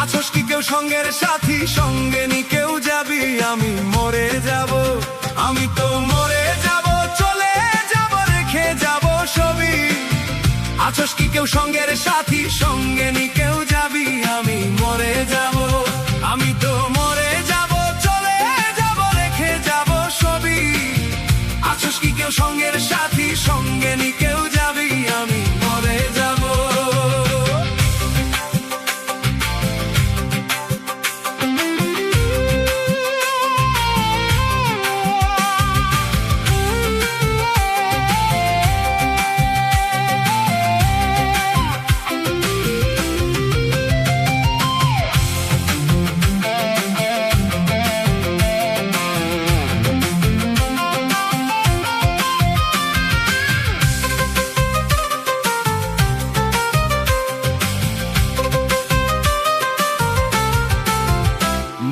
আছোস কি কেউ সঙ্গের সাথী, সঙ্গে নি কেউ যাবি, আমি মরে যাব, আমি তো মরে যাব, চলে যাব, রেখে যাব সবই। আছোস কি কেউ সঙ্গের সাথী, সঙ্গে নি কেউ যাবি, আমি মরে যাব, আমি তো মরে যাব, চলে যাব, রেখে যাব সবই। আছোস কি কেউ সঙ্গের সাথী, সঙ্গে নি কেউ যাবি, আমি মরে যাব।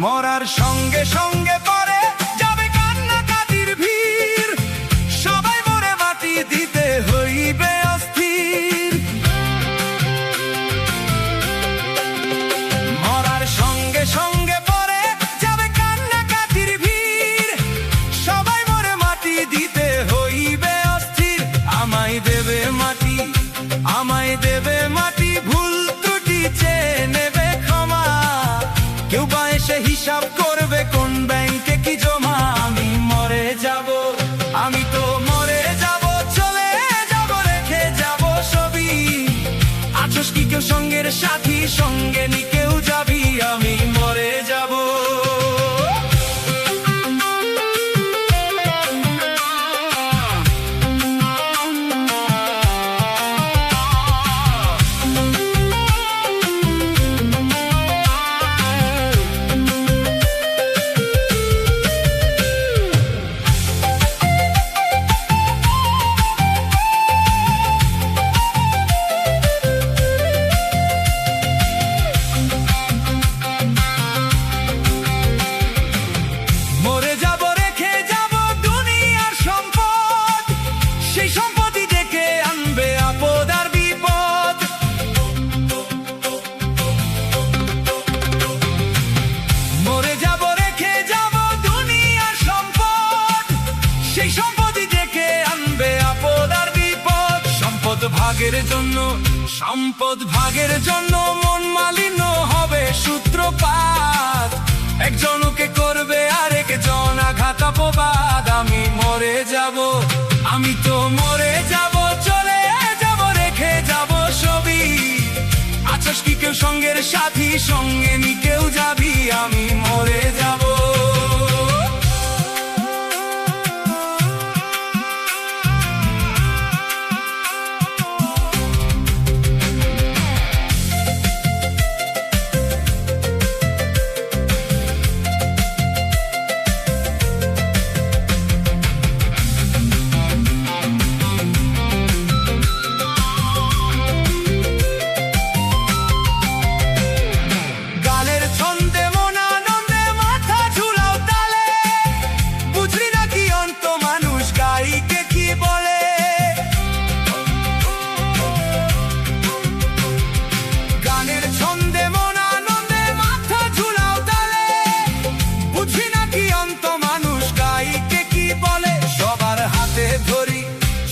মরার সঙ্গে সঙ্গে পরে যাবে কান্নাকাটির ভিড়, সবাই মরে মাটি দিতে হইবে অস্থির। মরার সঙ্গে সঙ্গে পরে যাবে কান্নাকাটির ভিড়, সবাই মরে মাটি দিতে হইবে অস্থির। আমায় দেবে মাটি, আমায় দেবে মাটি, ভুল ত্রুটি চেয়ে নেবে ক্ষমা, কেউ বা এসে হিসাব করবে কোন ব্যাংকে কি জমা। আমি মরে যাব, আমি তো মরে যাব, চলে যাব, রেখে যাব সবই। আছোস কি কেউ সঙ্গের সাথী, সঙ্গে নি কেউ যাবি, আমি মরে যাব। ভাগের জন্য, সম্পদ ভাগের জন্য মন মালিন্য হবে সূত্রপাত, একজনকে করবে আরেকজন আঘাত অপবাদ। আমি মরে যাব, আমি তো মরে যাব, চলে যাব, রেখে যাব সবই। আছোস কি কেউ সঙ্গের সাথী, সঙ্গে নি কেউ যাবি, আমি মরে যাব।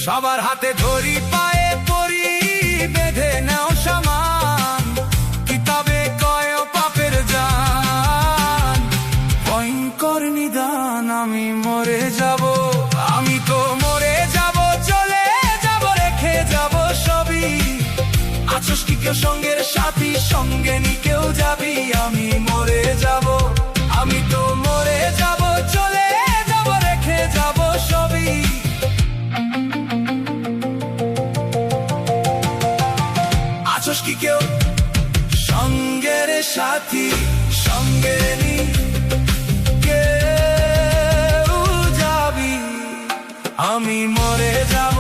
সবার হাতে ধরি, পায়ে পরি, বেঁধে নাও সামান, কিতাবে কয় পাপের জান, ভয়ঙ্কর নিদান। আমি মরে যাব, আমি তো মরে যাব, চলে যাব, রেখে যাব সবই। আছোস কি কেউ সঙ্গের সাথী, সঙ্গে নি কেউ যাবি, আমি মরে যাব, আমি তো মরে যাব, চলে যাব, রেখে যাব সবই। আছোস কি কেউ সঙ্গের সাথী, সঙ্গে নি কেউ যাবি, আমি মরে যাব।